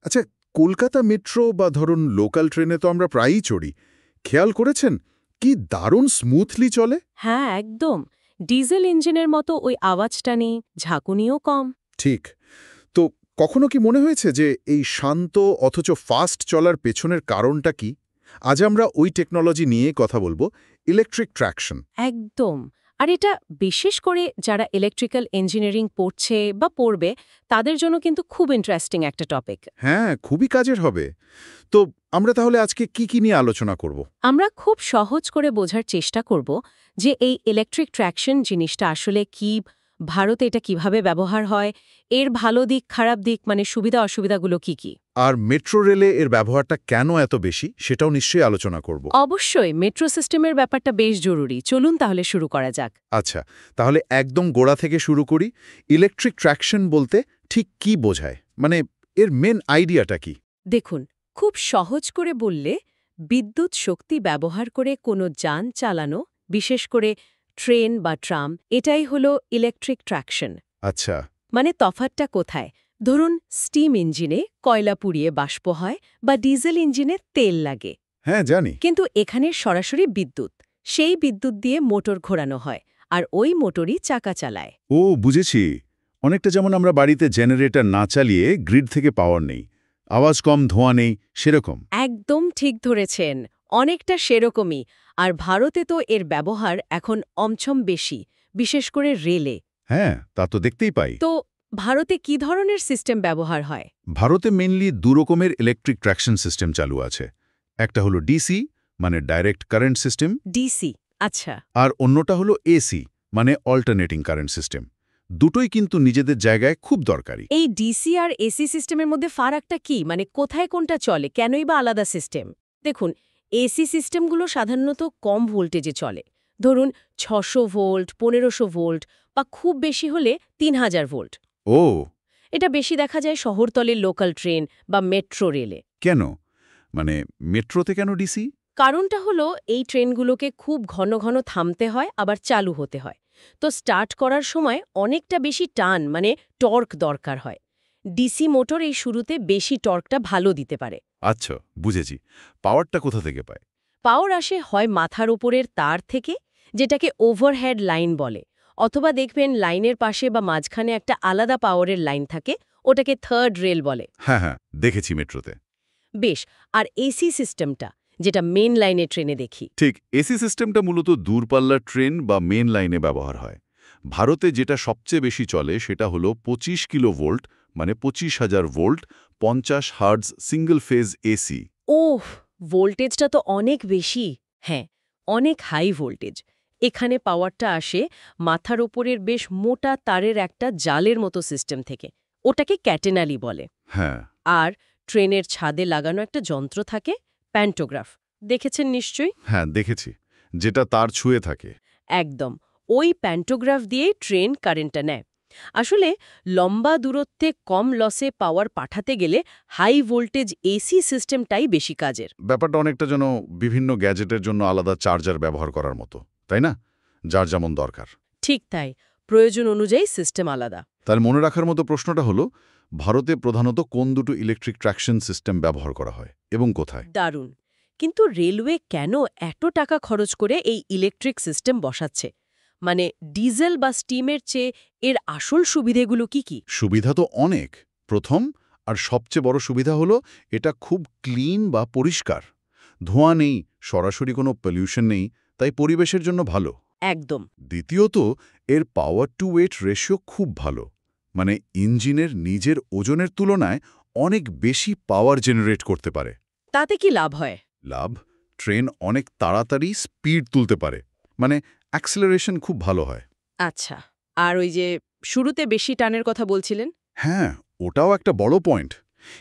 আচ্ছা, কলকাতা মেট্রো বা ধরুন লোকাল ট্রেনে তো আমরা প্রায়ই চড়ি। খেয়াল করেছেন কি দারুণ স্মুথলি চলে? হ্যাঁ, একদম। ডিজেল ইঞ্জিনের মতো ওই আওয়াজটা নেই, ঝাঁকুনিও কম। ঠিক। তো কখনো কি মনে হয়েছে যে এই শান্ত অথচ ফাস্ট চলার পেছনের কারণটা কি? আজ আমরা ওই টেকনোলজি নিয়ে কথা বলবো, ইলেকট্রিক ট্র্যাকশন। একদম। আর এটা বিশেষ করে যারা ইলেকট্রিক্যাল ইঞ্জিনিয়ারিং পড়ছে বা পড়বে, তাদের জন্য কিন্তু খুব ইন্টারেস্টিং একটা টপিক। হ্যাঁ, খুবই কাজের হবে। তো আমরা তাহলে আজকে কি নিয়ে আলোচনা করব? আমরা খুব সহজ করে বোঝার চেষ্টা করব যে এই ইলেকট্রিক ট্র্যাকশন জিনিসটা আসলে কি, ভারতে এটা কিভাবে ব্যবহার হয়, এর ভালো দিক খারাপ দিক মানে সুবিধা অসুবিধাগুলো কি কি। আর মেট্রো রেলে এর ব্যবহারটা কেন এত বেশি সেটাও নিশ্চয়ই আলোচনা করব। অবশ্যই মেট্রো সিস্টেমের ব্যাপারটা বেশ জরুরি। চলুন তাহলে শুরু করা যাক। আচ্ছা, তাহলে একদম গোড়া থেকে শুরু করি। ইলেকট্রিক ট্র্যাকশন বলতে ঠিক কি বোঝায়? মানে এর মেন আইডিয়াটা কি? দেখুন, খুব সহজ করে বললে বিদ্যুৎ শক্তি ব্যবহার করে কোনো যান চালানো, বিশেষ করে ট্রেন বা ট্রাম, এটাই হলো ইলেকট্রিক ট্র্যাকশন। আচ্ছা। মানে তফাৎটা কোথায়? ধরুন স্টিম ইঞ্জিনে কয়লা পুড়িয়ে বাষ্প হয় বা ডিজেল ইঞ্জিনে তেল লাগে। হ্যাঁ, জানি। কিন্তু এখানে সরাসরি বিদ্যুৎ, সেই বিদ্যুৎ দিয়ে মোটর ঘোরানো হয়, আর ওই মোটরই চাকা চালায়। ও, বুঝেছি। অনেকটা যেমন আমরা বাড়িতে জেনারেটর না চালিয়ে গ্রিড থেকে পাওয়ার নেই, আওয়াজ কম, ধোঁয়া নেই, সেরকম। একদম ঠিক ধরেছেন, অনেকটা সেরকমই। আর ভারতে তো এর ব্যবহার এখন অমছম বেশি, বিশেষ করে রেলে। হ্যাঁ, তা তো দেখতেই পাই। তো ভারতে কি ধরনের সিস্টেম ব্যবহার হয়? ভারতে মেইনলি দু রকমের ইলেকট্রিক ট্র্যাকশন সিস্টেম চালু আছে। একটা হলো ডিসি, মানে ডাইরেক্ট কারেন্ট সিস্টেম, ডিসি। আচ্ছা। আর অন্যটা হলো এসি, মানে অল্টারনেটিং কারেন্ট সিস্টেম। দুটোই কিন্তু নিজেদের জায়গায় খুব দরকারি। এই ডিসি আর এসি সিস্টেমের মধ্যে ফারাকটা কি? মানে কোথায় কোনটা চলে, কেনই বা আলাদা সিস্টেম? দেখুন, এসি সিস্টেমগুলো সাধারণত কম ভোল্টেজে চলে। ধরুন ৬০০ ভোল্ট, ১৫০০ ভোল্ট বা খুব বেশি হলে ৩০০০ ভোল্ট। ও, এটা বেশি দেখা যায় শহরতলির লোকাল ট্রেন বা মেট্রো রেলে। কেন? মানে মেট্রোতে কেন ডিসি? কারণটা হলো এই ট্রেনগুলোকে খুব ঘন ঘন থামতে হয়, আবার চালু হতে হয়। তো স্টার্ট করার সময় অনেকটা বেশি টান মানে টর্ক দরকার হয়। ডিসি মোটর এই শুরুতে বেশি টর্কটা ভালো দিতে পারে। আচ্ছা, বুঝেছি। পাওয়ারটা কোথা থেকে পায়? পাওয়ার আসে হয় মাথার উপরের তার থেকে, যেটাকে ওভারহেড লাইন বলে, অথবা দেখবেন লাইনের পাশে বা মাঝখানে একটা আলাদা পাওয়ারের লাইন থাকে, ওটাকে থার্ড রেল বলে। হ্যাঁ, হ্যাঁ, দেখেছি মেট্রোতে। বেশ। আর এসি সিস্টেমটা, যেটা মেন লাইনে ট্রেনে দেখি। ঠিক, এসি সিস্টেমটা মূলত দূরপাল্লার ট্রেন বা মেন লাইনে ব্যবহার হয়। ভারতে যেটা সবচেয়ে বেশি চলে সেটা হলো ২৫ কিলোভোল্ট, মানে ২৫,০০০ volt, ৫০ hertz single phase AC. ওহ, ভোল্টেজটা তো অনেক বেশি। হ্যাঁ, অনেক হাই ভোল্টেজ। এখানে পাওয়ারটা আসে মাথার ওপরের বেশ মোটা তারের একটা জালের মতো সিস্টেম থেকে। ওটাকে ক্যাটেনালি বলে। হ্যাঁ, আর ট্রেনের ছাদে লাগানো একটা যন্ত্র থাকে, প্যান্টোগ্রাফ। দেখেছেন নিশ্চয়ই? হ্যাঁ, দেখেছি। যেটা তার ছুঁয়ে থাকে। একদম। ওই প্যান্টোগ্রাফ দিয়েই ট্রেন কারেন্টটা নেয়। আসলে লম্বা দূরত্বে কম লসে পাওয়ার পাঠাতে গেলে হাই ভোল্টেজ এসি সিস্টেমটাই বেশি কাজের। ব্যাপারটা অনেকটা যেন বিভিন্ন গ্যাজেটের জন্য আলাদা চার্জার ব্যবহার করার মতো, তাই না? যার যেমন দরকার। ঠিক তাই, প্রয়োজন অনুযায়ী সিস্টেম আলাদা। তাহলে মনে রাখার মতো প্রশ্নটা হলো, ভারতে প্রধানত কোন দুটো ইলেকট্রিক ট্র্যাকশন সিস্টেম ব্যবহার করা হয় এবং কোথায়? দারুণ। কিন্তু রেলওয়ে কেন এত টাকা খরচ করে এই ইলেকট্রিক সিস্টেম বসাচ্ছে? মানে ডিজেল বা স্টিমের চেয়ে এর আসল সুবিধেগুলো কি কি? সুবিধা তো অনেক। প্রথম আর সবচেয়ে বড় সুবিধা হলো এটা খুব ক্লিন বা পরিষ্কার। ধোঁয়া নেই, সরাসরি কোনো পলিউশন নেই, তাই পরিবেশের জন্য ভালো। একদম। দ্বিতীয়ত, এর পাওয়ার টু ওয়েট রেশিও খুব ভালো। মানে ইঞ্জিনের নিজের ওজনের তুলনায় অনেক বেশি পাওয়ার জেনারেট করতে পারে। তাতে কি লাভ হয়? লাভ, ট্রেন অনেক তাড়াতাড়ি স্পিড তুলতে পারে। মানে অ্যাক্সেলারেশন খুব ভালো হয়। আচ্ছা। আর ওই যে শুরুতে বেশি টানের কথা বলছিলেন? হ্যাঁ, ওটাও একটা বড় পয়েন্ট।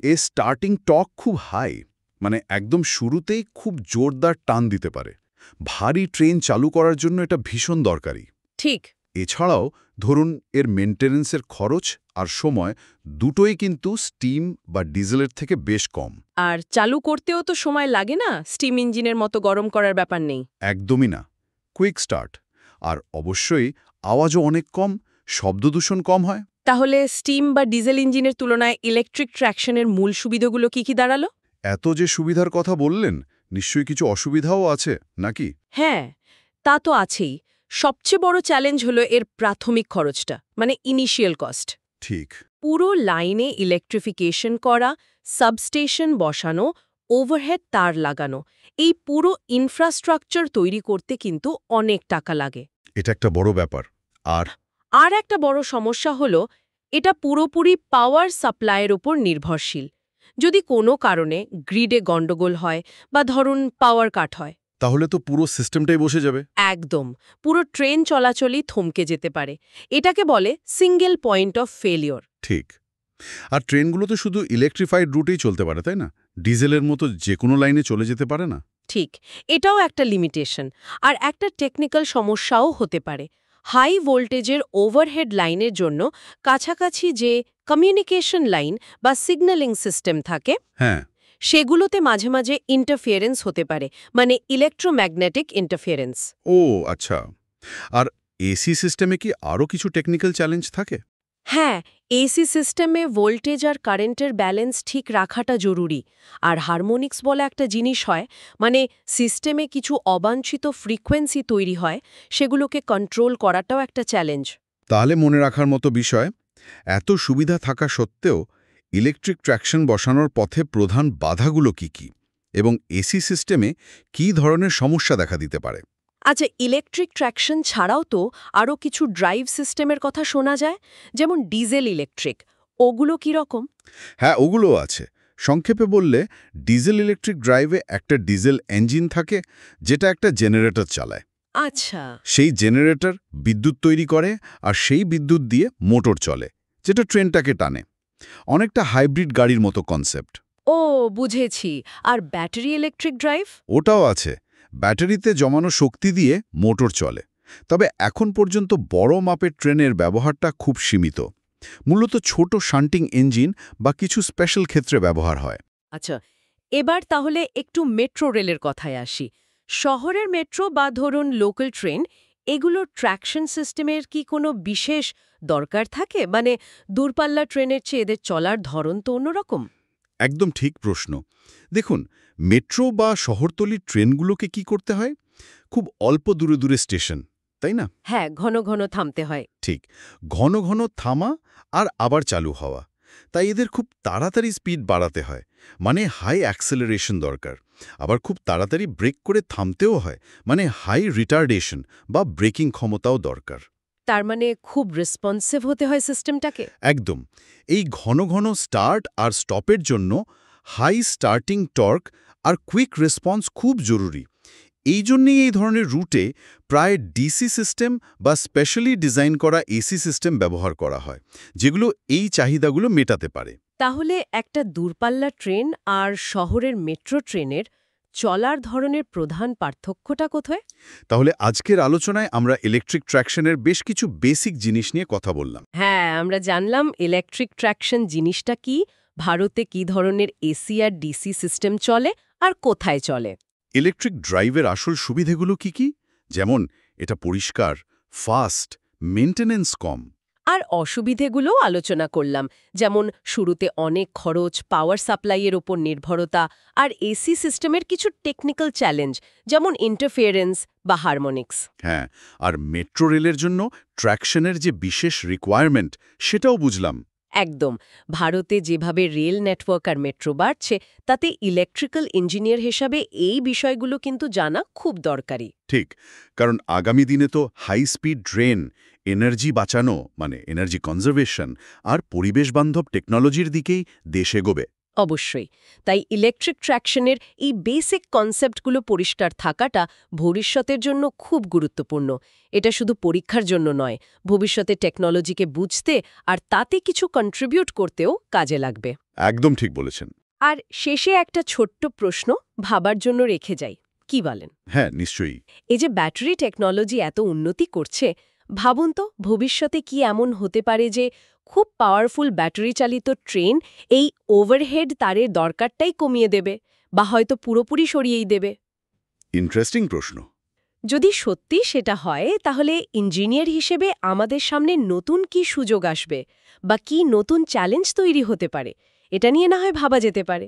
এর স্টার্টিং টর্ক খুব হাই, মানে একদম শুরুতেই খুব জোরদার টান দিতে পারে। ভারী ট্রেন চালু করার জন্য এটা ভীষণ দরকারি। ঠিক। এছাড়াও ধরুন এর মেনটেন্যান্সের খরচ আর সময় দুটোই কিন্তু স্টিম বা ডিজেলের থেকে বেশ কম। আর চালু করতেও তো সময় লাগে না, স্টিম ইঞ্জিনের মতো গরম করার ব্যাপার নেই। একদমই না, কুইক স্টার্ট। আর অবশ্যই আওয়াজও অনেক কম, শব্দদূষণ কম হয়। তাহলে স্টিম বা ডিজেল ইঞ্জিনের তুলনায় ইলেকট্রিক ট্র্যাকশনের মূল সুবিধাগুলো কি দাঁড়ালো? এত যে সুবিধার কথা বললেন, নিশ্চয়ই কিছু অসুবিধাও আছে নাকি? হ্যাঁ, তা তো আছেই। সবচেয়ে বড় চ্যালেঞ্জ হলো এর প্রাথমিক খরচটা, মানে ইনিশিয়াল কস্ট। ঠিক। পুরো লাইনে ইলেকট্রিফিকেশন করা, সাবস্টেশন বসানো, ওভারহেড তার লাগানো, এই পুরো ইনফ্রাস্ট্রাকচার তৈরি করতে কিন্তু অনেক টাকা লাগে। এটা একটা বড় ব্যাপার। আর আর একটা বড় সমস্যা হলো এটা পুরোপুরি পাওয়ার সাপ্লাইয়ের উপর নির্ভরশীল। যদি কোনো কারণে গ্রিডে গন্ডগোল হয় বা ধরুন পাওয়ার কাট হয়, তাহলে তো পুরো সিস্টেমটাই বসে যাবে। একদম পুরো ট্রেন চলাচলই থমকে যেতে পারে। এটাকে বলে সিঙ্গেল পয়েন্ট অফ ফেলিওর। ঠিক। আর ট্রেনগুলো তো শুধু ইলেকট্রিফাইড রুটেই চলতে পারে, তাই না? ডিজেলের মতো যে কোনো লাইনে চলে যেতে পারে না। ঠিক, এটাও একটা লিমিটেশন। আর একটা টেকনিক্যাল সমস্যাও হতে পারে। হাই ভোল্টেজের ওভারহেড লাইনের জন্য কাছাকাছি যে কমিউনিকেশন লাইন বা সিগন্যালিং সিস্টেম থাকে, হ্যাঁ। সেগুলোতে মাঝে মাঝে ইন্টারফিয়ারেন্স হতে পারে, মানে ইলেকট্রোম্যাগনেটিক ইন্টারফিয়ারেন্স। ও আচ্ছা। আর এসি সিস্টেমে কি আরও কিছু টেকনিক্যাল চ্যালেঞ্জ থাকে? হ্যাঁ, এসি সিস্টেমে ভোল্টেজ আর কারেন্টের ব্যালেন্স ঠিক রাখাটা জরুরি। আর হারমোনিক্স বলে একটা জিনিস হয়, মানে সিস্টেমে কিছু অবাঞ্ছিত ফ্রিকোয়েন্সি তৈরি হয়, সেগুলোকে কন্ট্রোল করাটাও একটা চ্যালেঞ্জ। তাহলে মনে রাখার মতো বিষয়, এত সুবিধা থাকা সত্ত্বেও ইলেকট্রিক ট্র্যাকশন বসানোর পথে প্রধান বাধাগুলো কি কি, এবং এসি সিস্টেমে কী ধরনের সমস্যা দেখা দিতে পারে? আচ্ছা, ইলেকট্রিক ট্র্যাকশন ছাড়াও তো আরও কিছু ড্রাইভ সিস্টেমের কথা শোনা যায়, যেমন ডিজেল ইলেকট্রিক। ওগুলো কীরকম? হ্যাঁ, ওগুলোও আছে। সংক্ষেপে বললে, ডিজেল ইলেকট্রিক ড্রাইভে একটা ডিজেল ইঞ্জিন থাকে, যেটা একটা জেনারেটর চালায়। আচ্ছা। সেই জেনারেটর বিদ্যুৎ তৈরি করে, আর সেই বিদ্যুৎ দিয়ে মোটর চলে, যেটা ট্রেনটাকে টানে। অনেকটা হাইব্রিড গাড়ির মতো কনসেপ্ট। ও, বুঝেছি। আর ব্যাটারি ইলেকট্রিক ড্রাইভ? ওটাও আছে। ব্যাটারিতে জমানো শক্তি দিয়ে মোটর চলে। তবে এখন পর্যন্ত বড় মাপের ট্রেনের ব্যবহারটা খুব সীমিত। মূলত ছোট শান্টিং ইঞ্জিন বা কিছু স্পেশাল ক্ষেত্রে ব্যবহার হয়। আচ্ছা, এবার তাহলে একটু মেট্রো রেলের কথায় আসি। শহরের মেট্রো বা ধরুন লোকাল ট্রেন, এগুলোর ট্র্যাকশন সিস্টেমের কি কোনো বিশেষ দরকার থাকে? মানে দূরপাল্লা ট্রেনের চেয়ে এদের চলার ধরন তো অন্যরকম। একদম ঠিক প্রশ্ন। দেখুন, মেট্রো বা শহরতলির ট্রেনগুলোকে কি করতে হয়? খুব অল্প দূরে দূরে স্টেশন, তাই না? হ্যাঁ, ঘন ঘন থামতে হয়। ঠিক। ঘন ঘন থামা আর আবার চালু হওয়া। তাই এদের খুব তাড়াতাড়ি স্পিড বাড়াতে হয়, মানে হাই অ্যাক্সেলারেশন দরকার। আবার খুব তাড়াতাড়ি ব্রেক করে থামতেও হয়, মানে হাই রিটার্ডেশন বা ব্রেকিং ক্ষমতাও দরকার। তার মানে খুব রেসপন্সিভ হতে হয় সিস্টেমটাকে। একদম। এই ঘন ঘন স্টার্ট আর স্টপের জন্য হাই স্টার্টিং টর্ক আর কুইক রেসপন্স খুব জরুরি। এই জন্যেই এই ধরনের রুটে প্রায় ডিসি সিস্টেম বা স্পেশালি ডিজাইন করা এসি সিস্টেম ব্যবহার করা হয়, যেগুলো এই চাহিদাগুলো মেটাতে পারে। তাহলে একটা দূরপাল্লা ট্রেন আর শহরের মেট্রো ট্রেনের চলার ধরনের প্রধান পার্থক্যটা কোথায়? তাহলে আজকের আলোচনায় আমরা ইলেকট্রিক ট্র্যাকশনের বেশ কিছু বেসিক জিনিস নিয়ে কথা বললাম। হ্যাঁ, আমরা জানলাম ইলেকট্রিক ট্র্যাকশন জিনিসটা কি, ভারতে কি ধরনের এসি আর ডিসি সিস্টেম চলে আর কোথায় চলে। ইলেকট্রিক ড্রাইভের আসল সুবিধাগুলো কি কি? যেমন এটা পরিষ্কার, ফাস্ট, মেইনটেনেন্স কম। আর অসুবিধেগুলোও আলোচনা করলাম, যেমন শুরুতে অনেক খরচ, পাওয়ার সাপ্লাইয়ের ওপর নির্ভরতা, আর এসি সিস্টেমের কিছু টেকনিক্যাল চ্যালেঞ্জ, যেমন ইন্টারফিয়ারেন্স বা হারমোনিক্স। হ্যাঁ, আর মেট্রো রেলের জন্য ট্র্যাকশনের যে বিশেষ রিকোয়ারমেন্ট, সেটাও বুঝলাম। একদম। ভারতে যেভাবে রেল নেটওয়ার্ক আর মেট্রো বাড়ছে, তাতে ইলেকট্রিক্যাল ইঞ্জিনিয়ার হিসাবে এই বিষয়গুলো কিন্তু জানা খুব দরকারি। ঠিক, কারণ আগামী দিনে তো হাই স্পিড ট্রেন, এনার্জি বাঁচানো মানে এনার্জি কনজারভেশন, আর পরিবেশবান্ধব টেকনোলজির দিকেই দেশ এগোবে। অবশ্যই। তাই ইলেকট্রিক ট্র্যাকশনের এই বেসিক কনসেপ্টগুলো পরিষ্কার থাকাটা ভবিষ্যতের জন্য খুব গুরুত্বপূর্ণ। এটা শুধু পরীক্ষার জন্য নয়, ভবিষ্যতে টেকনোলজিকে বুঝতে আর তাতে কিছু কন্ট্রিবিউট করতেও কাজে লাগবে। একদম ঠিক বলেছেন। আর শেষে একটা ছোট্ট প্রশ্ন ভাবার জন্য রেখে যাই, কি বলেন? হ্যাঁ, নিশ্চয়ই। এই যে ব্যাটারি টেকনোলজি এত উন্নতি করছে, ভাবুন তো ভবিষ্যতে কি এমন হতে পারে যে খুব পাওয়ারফুল ব্যাটারি চালিত ট্রেন এই ওভারহেড তারের দরকারটাই কমিয়ে দেবে, বা হয়তো পুরোপুরি সরিয়েই দেবে। ইন্টারেস্টিং প্রশ্ন। যদি সত্যি সেটা হয় তাহলে ইঞ্জিনিয়ার হিসেবে আমাদের সামনে নতুন কি সুযোগ আসবে বা কি নতুন চ্যালেঞ্জ তৈরি হতে পারে এটা নিয়ে না হয় ভাবা যেতে পারে।